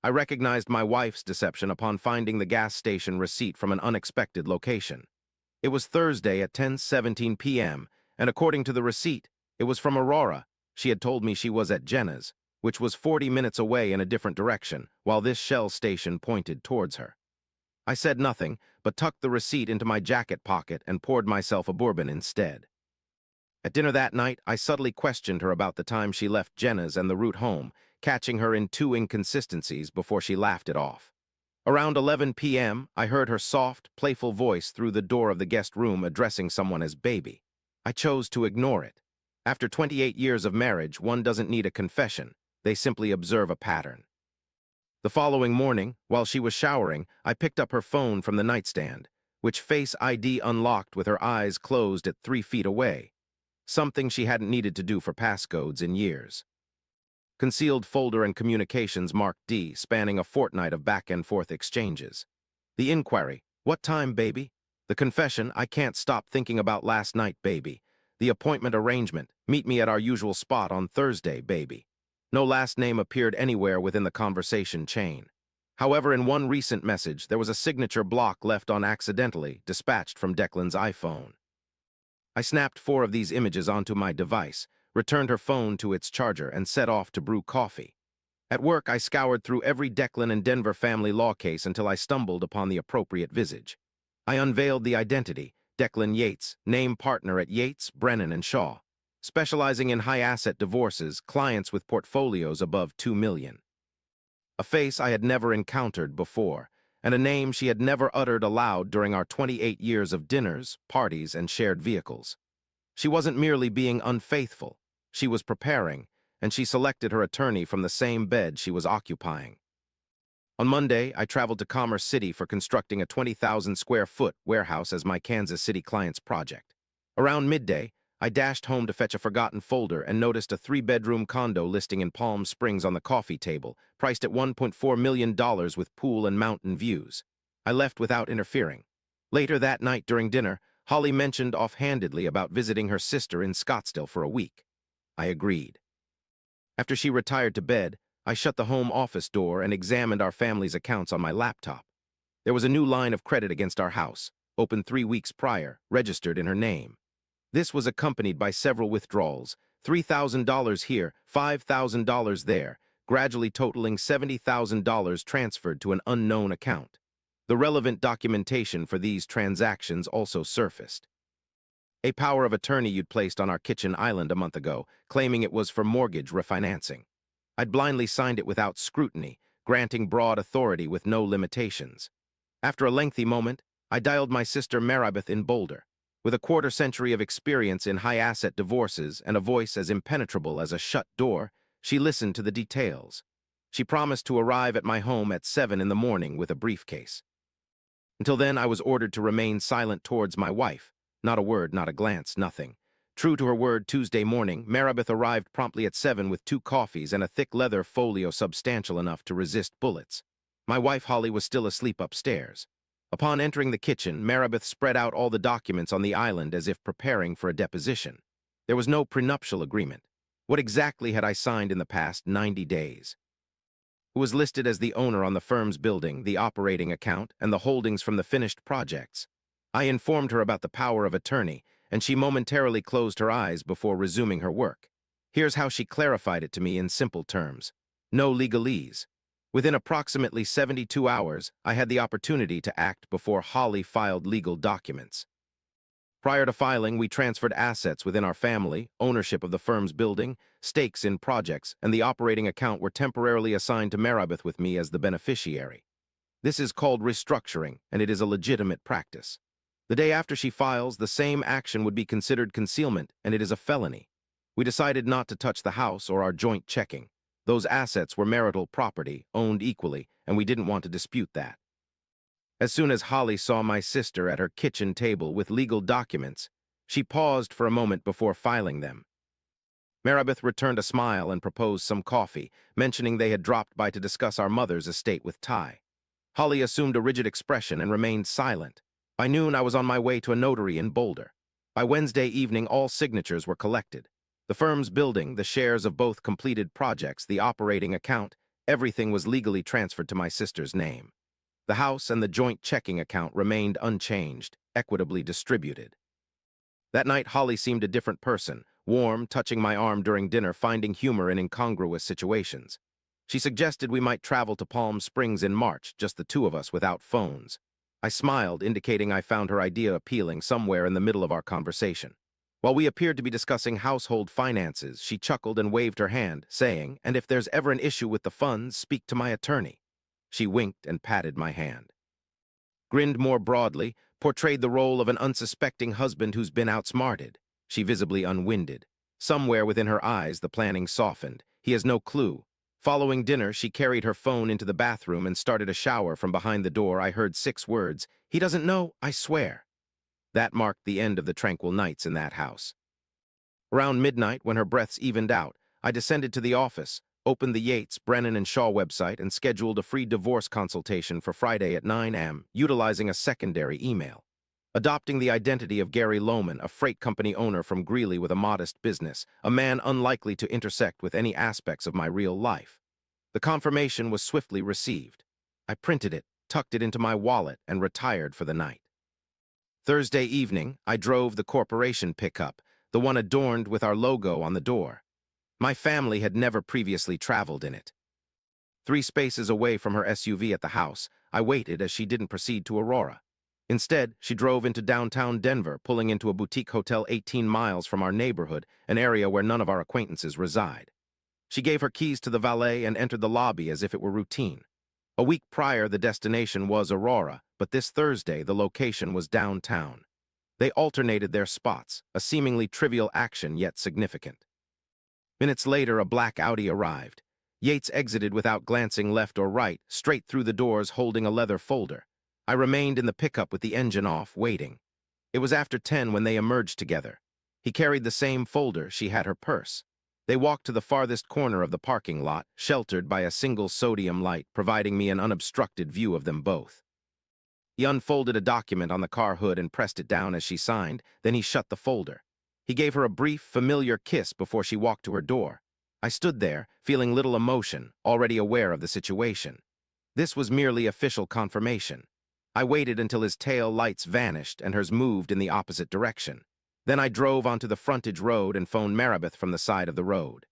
I recognized my wife's deception upon finding the gas station receipt from an unexpected location. It was Thursday at 10:17 p.m., and according to the receipt, it was from Aurora. She had told me she was at Jenna's, which was 40 minutes away in a different direction, while this Shell station pointed towards her. I said nothing, but tucked the receipt into my jacket pocket and poured myself a bourbon instead. At dinner that night, I subtly questioned her about the time she left Jenna's and the route home, catching her in two inconsistencies before she laughed it off. Around 11 p.m., I heard her soft, playful voice through the door of the guest room addressing someone as baby. I chose to ignore it. After 28 years of marriage, one doesn't need a confession. They simply observe a pattern. The following morning, while she was showering, I picked up her phone from the nightstand, which Face ID unlocked with her eyes closed at 3 feet away, something she hadn't needed to do for passcodes in years. Concealed folder and communications marked D, spanning a fortnight of back-and-forth exchanges. The inquiry, "What time, baby?" The confession, "I can't stop thinking about last night, baby." The appointment arrangement, "Meet me at our usual spot on Thursday, baby." No last name appeared anywhere within the conversation chain. However, in one recent message, there was a signature block left on accidentally, dispatched from Declan's iPhone. I snapped 4 of these images onto my device, returned her phone to its charger, and set off to brew coffee. At work, I scoured through every Declan and Denver family law case until I stumbled upon the appropriate visage. I unveiled the identity, Declan Yates, name partner at Yates, Brennan, and Shaw, specializing in high-asset divorces, clients with portfolios above $2 million. A face I had never encountered before, and a name she had never uttered aloud during our 28 years of dinners, parties, and shared vehicles. She wasn't merely being unfaithful. She was preparing, and she selected her attorney from the same bed she was occupying. On Monday, I traveled to Commerce City for constructing a 20,000-square-foot warehouse as my Kansas City client's project. Around midday, I dashed home to fetch a forgotten folder and noticed a 3-bedroom condo listing in Palm Springs on the coffee table, priced at $1.4 million with pool and mountain views. I left without interfering. Later that night during dinner, Holly mentioned offhandedly about visiting her sister in Scottsdale for a week. I agreed. After she retired to bed, I shut the home office door and examined our family's accounts on my laptop. There was a new line of credit against our house, opened 3 weeks prior, registered in her name. This was accompanied by several withdrawals, $3,000 here, $5,000 there, gradually totaling $70,000 transferred to an unknown account. The relevant documentation for these transactions also surfaced. A power of attorney you'd placed on our kitchen island a month ago, claiming it was for mortgage refinancing. I'd blindly signed it without scrutiny, granting broad authority with no limitations. After a lengthy moment, I dialed my sister Maribeth in Boulder. With a quarter-century of experience in high-asset divorces and a voice as impenetrable as a shut door, she listened to the details. She promised to arrive at my home at 7 in the morning with a briefcase. Until then, I was ordered to remain silent towards my wife. Not a word, not a glance, nothing. True to her word, Tuesday morning, Maribeth arrived promptly at 7 with 2 coffees and a thick leather folio substantial enough to resist bullets. My wife Holly was still asleep upstairs. Upon entering the kitchen, Maribeth spread out all the documents on the island as if preparing for a deposition. There was no prenuptial agreement. What exactly had I signed in the past 90 days? Who was listed as the owner on the firm's building, the operating account, and the holdings from the finished projects? I informed her about the power of attorney, and she momentarily closed her eyes before resuming her work. Here's how she clarified it to me in simple terms. No legalese. Within approximately 72 hours, I had the opportunity to act before Holly filed legal documents. Prior to filing, we transferred assets within our family, ownership of the firm's building, stakes in projects, and the operating account were temporarily assigned to Maribeth with me as the beneficiary. This is called restructuring, and it is a legitimate practice. The day after she files, the same action would be considered concealment, and it is a felony. We decided not to touch the house or our joint checking. Those assets were marital property, owned equally, and we didn't want to dispute that. As soon as Holly saw my sister at her kitchen table with legal documents, she paused for a moment before filing them. Maribeth returned a smile and proposed some coffee, mentioning they had dropped by to discuss our mother's estate with Ty. Holly assumed a rigid expression and remained silent. By noon, I was on my way to a notary in Boulder. By Wednesday evening, all signatures were collected. The firm's building, the shares of both completed projects, the operating account, Everything was legally transferred to my sister's name. The house and the joint checking account remained unchanged, equitably distributed. That night, Holly seemed a different person, warm, touching my arm during dinner, finding humor in incongruous situations. She suggested we might travel to Palm Springs in March, just the two of us without phones. I smiled, indicating I found her idea appealing somewhere in the middle of our conversation. While we appeared to be discussing household finances, she chuckled and waved her hand, saying, "And if there's ever an issue with the funds, speak to my attorney." She winked and patted my hand. Grinned more broadly, portrayed the role of an unsuspecting husband who's been outsmarted. She visibly unwinded. Somewhere within her eyes, the planning softened. He has no clue. Following dinner, she carried her phone into the bathroom and started a shower. From behind the door. I heard 6 words. "He doesn't know, I swear." That marked the end of the tranquil nights in that house. Around midnight, when her breaths evened out, I descended to the office, opened the Yates, Brennan, and Shaw website, and scheduled a free divorce consultation for Friday at 9 a.m., utilizing a secondary email. Adopting the identity of Gary Lohman, a freight company owner from Greeley with a modest business, a man unlikely to intersect with any aspects of my real life. The confirmation was swiftly received. I printed it, tucked it into my wallet, and retired for the night. Thursday evening, I drove the corporation pickup, the one adorned with our logo on the door. My family had never previously traveled in it. 3 spaces away from her SUV at the house, I waited as she didn't proceed to Aurora. Instead, she drove into downtown Denver, pulling into a boutique hotel 18 miles from our neighborhood, an area where none of our acquaintances reside. She gave her keys to the valet and entered the lobby as if it were routine. A week prior, the destination was Aurora, but this Thursday, the location was downtown. They alternated their spots, a seemingly trivial action yet significant. Minutes later, a black Audi arrived. Yates exited without glancing left or right, straight through the doors holding a leather folder. I remained in the pickup with the engine off, waiting. It was after 10 when they emerged together. He carried the same folder, she had her purse. They walked to the farthest corner of the parking lot, sheltered by a single sodium light, providing me an unobstructed view of them both. He unfolded a document on the car hood and pressed it down as she signed, then he shut the folder. He gave her a brief, familiar kiss before she walked to her door. I stood there, feeling little emotion, already aware of the situation. This was merely official confirmation. I waited until his tail lights vanished and hers moved in the opposite direction. Then I drove onto the frontage road and phoned Maribeth from the side of the road.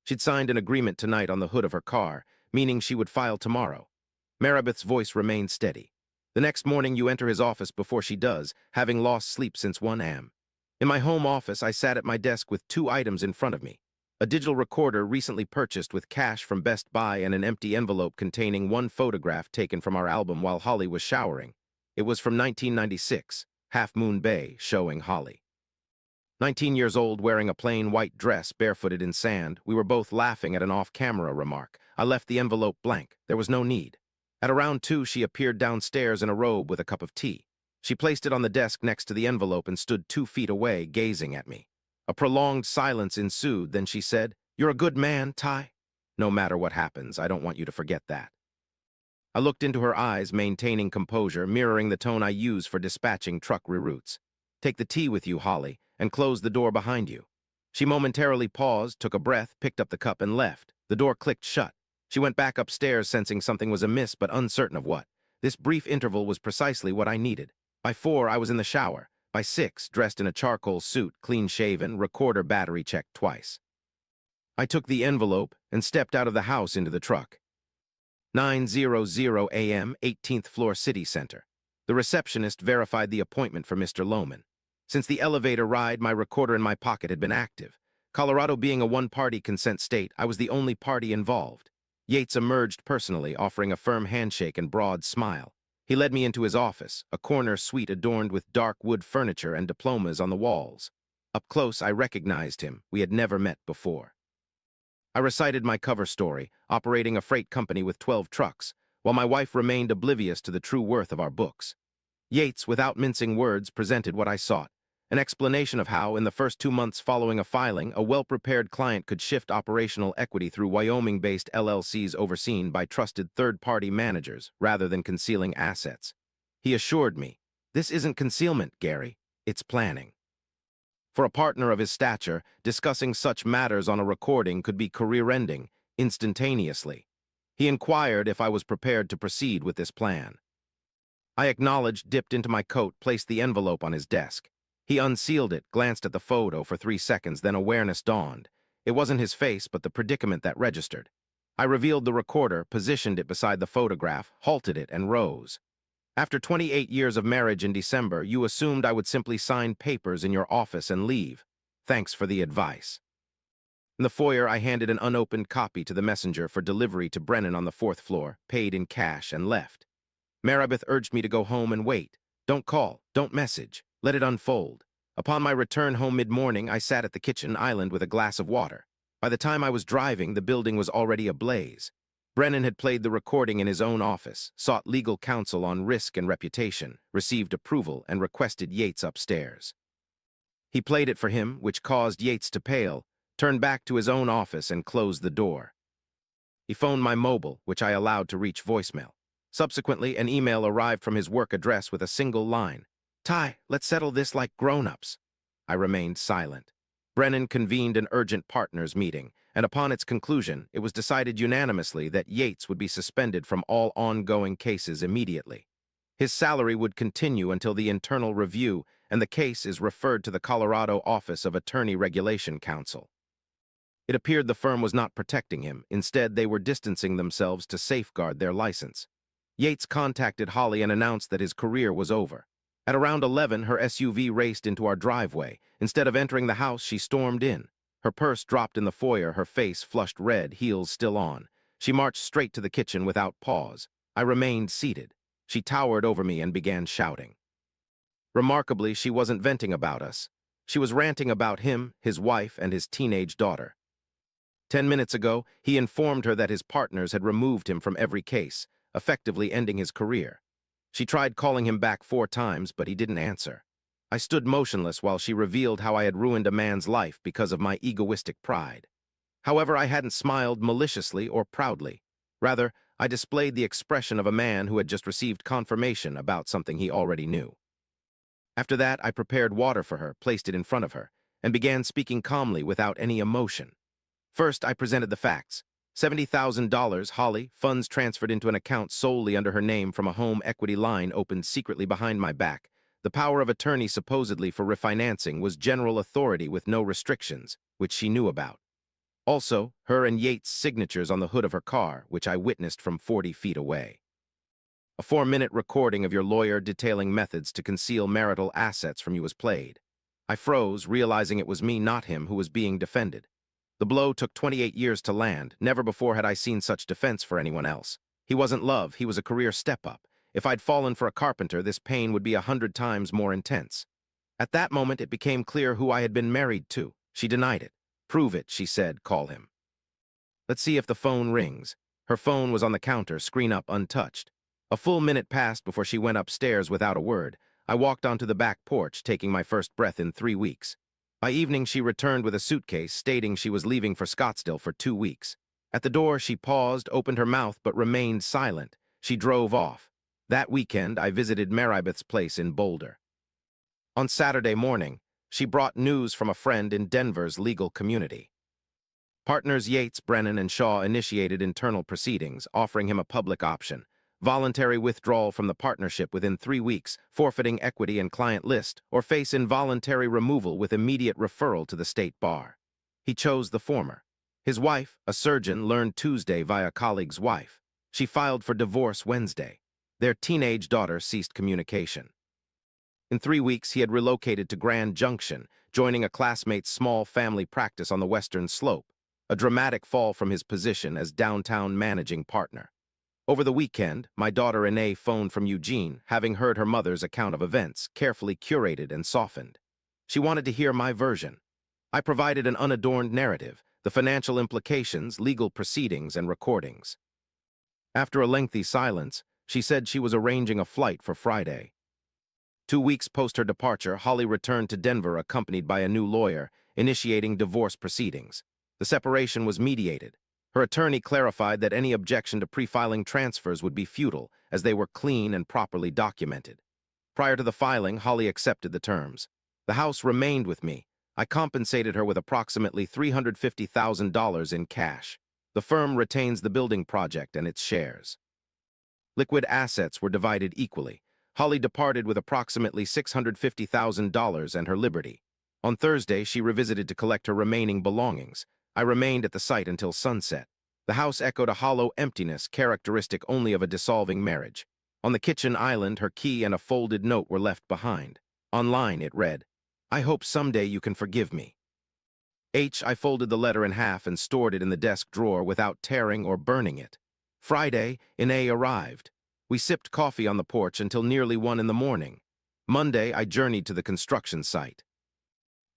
She'd signed an agreement tonight on the hood of her car, meaning she would file tomorrow. Maribeth's voice remained steady. The next morning you enter his office before she does, having lost sleep since 1 a.m. In my home office, I sat at my desk with 2 items in front of me. A digital recorder recently purchased with cash from Best Buy and an empty envelope containing 1 photograph taken from our album while Holly was showering. It was from 1996, Half Moon Bay, showing Holly. 19 years old, wearing a plain white dress, barefooted in sand, we were both laughing at an off-camera remark. I left the envelope blank. There was no need. At around 2, she appeared downstairs in a robe with a cup of tea. She placed it on the desk next to the envelope and stood 2 feet away, gazing at me. A prolonged silence ensued, then she said, "You're a good man, Ty. No matter what happens, I don't want you to forget that." I looked into her eyes, maintaining composure, mirroring the tone I use for dispatching truck reroutes. "Take the tea with you, Holly, and close the door behind you." She momentarily paused, took a breath, picked up the cup, and left. The door clicked shut. She went back upstairs, sensing something was amiss but uncertain of what. This brief interval was precisely what I needed. By 4, I was in the shower. By 6, dressed in a charcoal suit, clean-shaven, recorder battery checked twice. I took the envelope and stepped out of the house into the truck. 9:00 a.m., 18th floor City Center. The receptionist verified the appointment for Mr. Lohman. Since the elevator ride, my recorder in my pocket had been active. Colorado being a one-party consent state, I was the only party involved. Yates emerged personally, offering a firm handshake and broad smile. He led me into his office, a corner suite adorned with dark wood furniture and diplomas on the walls. Up close, I recognized him. We had never met before. I recited my cover story, operating a freight company with 12 trucks, while my wife remained oblivious to the true worth of our books. Yates, without mincing words, presented what I sought. An explanation of how, in the first 2 months following a filing, a well-prepared client could shift operational equity through Wyoming-based LLCs overseen by trusted third-party managers, rather than concealing assets. He assured me, "This isn't concealment, Gary. It's planning." For a partner of his stature, discussing such matters on a recording could be career-ending, instantaneously. He inquired if I was prepared to proceed with this plan. I acknowledged, dipped into my coat, placed the envelope on his desk. He unsealed it, glanced at the photo for 3 seconds, then awareness dawned. It wasn't his face, but the predicament that registered. I revealed the recorder, positioned it beside the photograph, halted it, and rose. After 28 years of marriage in December, you assumed I would simply sign papers in your office and leave. Thanks for the advice. In the foyer, I handed an unopened copy to the messenger for delivery to Brennan on the 4th floor, paid in cash, and left. Maribeth urged me to go home and wait. Don't call, don't message, let it unfold. Upon my return home mid-morning, I sat at the kitchen island with a glass of water. By the time I was driving, the building was already ablaze. Brennan had played the recording in his own office, sought legal counsel on risk and reputation, received approval, and requested Yates upstairs. He played it for him, which caused Yates to pale, turned back to his own office, and closed the door. He phoned my mobile, which I allowed to reach voicemail. Subsequently, an email arrived from his work address with a single line. "Ty, let's settle this like grown-ups." I remained silent. Brennan convened an urgent partners meeting, and upon its conclusion, it was decided unanimously that Yates would be suspended from all ongoing cases immediately. His salary would continue until the internal review, and the case is referred to the Colorado Office of Attorney Regulation Counsel. It appeared the firm was not protecting him. Instead, they were distancing themselves to safeguard their license. Yates contacted Holly and announced that his career was over. At around 11, her SUV raced into our driveway. Instead of entering the house, she stormed in. Her purse dropped in the foyer, her face flushed red, heels still on. She marched straight to the kitchen without pause. I remained seated. She towered over me and began shouting. Remarkably, she wasn't venting about us. She was ranting about him, his wife, and his teenage daughter. 10 minutes ago, he informed her that his partners had removed him from every case, effectively ending his career. She tried calling him back 4 times, but he didn't answer. I stood motionless while she revealed how I had ruined a man's life because of my egoistic pride. However, I hadn't smiled maliciously or proudly. Rather, I displayed the expression of a man who had just received confirmation about something he already knew. After that, I prepared water for her, placed it in front of her, and began speaking calmly without any emotion. First, I presented the facts. $70,000, Holly, funds transferred into an account solely under her name from a home equity line opened secretly behind my back. The power of attorney supposedly for refinancing was general authority with no restrictions, which she knew about. Also, her and Yates' signatures on the hood of her car, which I witnessed from 40 feet away. A 4-minute recording of your lawyer detailing methods to conceal marital assets from you was played. I froze, realizing it was me, not him, who was being defended. The blow took 28 years to land. Never before had I seen such defense for anyone else. He wasn't love, he was a career step-up. If I'd fallen for a carpenter, this pain would be 100 times more intense. At that moment, it became clear who I had been married to. She denied it. "Prove it," she said. "Call him." Let's see if the phone rings. Her phone was on the counter, screen up, untouched. A full minute passed before she went upstairs without a word. I walked onto the back porch, taking my first breath in 3 weeks. By evening, she returned with a suitcase, stating she was leaving for Scottsdale for 2 weeks. At the door, she paused, opened her mouth, but remained silent. She drove off. That weekend, I visited Maribeth's place in Boulder. On Saturday morning, she brought news from a friend in Denver's legal community. Partners Yates, Brennan, and Shaw initiated internal proceedings, offering him a public option: voluntary withdrawal from the partnership within 3 weeks, forfeiting equity and client list, or face involuntary removal with immediate referral to the state bar. He chose the former. His wife, a surgeon, learned Tuesday via colleague's wife. She filed for divorce Wednesday. Their teenage daughter ceased communication. In 3 weeks, he had relocated to Grand Junction, joining a classmate's small family practice on the Western Slope, a dramatic fall from his position as downtown managing partner. Over the weekend, my daughter Renee phoned from Eugene, having heard her mother's account of events, carefully curated and softened. She wanted to hear my version. I provided an unadorned narrative, the financial implications, legal proceedings, and recordings. After a lengthy silence, she said she was arranging a flight for Friday. 2 weeks post her departure, Holly returned to Denver accompanied by a new lawyer, initiating divorce proceedings. The separation was mediated. Her attorney clarified that any objection to pre-filing transfers would be futile, as they were clean and properly documented. Prior to the filing, Holly accepted the terms. The house remained with me. I compensated her with approximately $350,000 in cash. The firm retains the building project and its shares. Liquid assets were divided equally. Holly departed with approximately $650,000 and her liberty. On Thursday, she revisited to collect her remaining belongings. I remained at the site until sunset. The house echoed a hollow emptiness characteristic only of a dissolving marriage. On the kitchen island, her key and a folded note were left behind. Online, it read, "I hope someday you can forgive me." I folded the letter in half and stored it in the desk drawer without tearing or burning it. Friday, Ine arrived. We sipped coffee on the porch until nearly 1 in the morning. Monday, I journeyed to the construction site.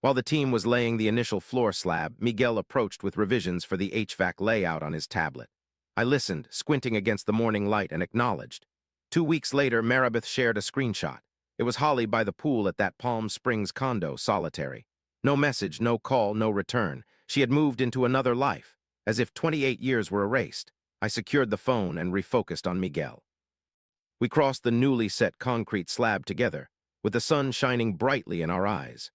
While the team was laying the initial floor slab, Miguel approached with revisions for the HVAC layout on his tablet. I listened, squinting against the morning light, and acknowledged. 2 weeks later, Maribeth shared a screenshot. It was Holly by the pool at that Palm Springs condo, solitary. No message, no call, no return. She had moved into another life, as if 28 years were erased. I secured the phone and refocused on Miguel. We crossed the newly set concrete slab together, with the sun shining brightly in our eyes.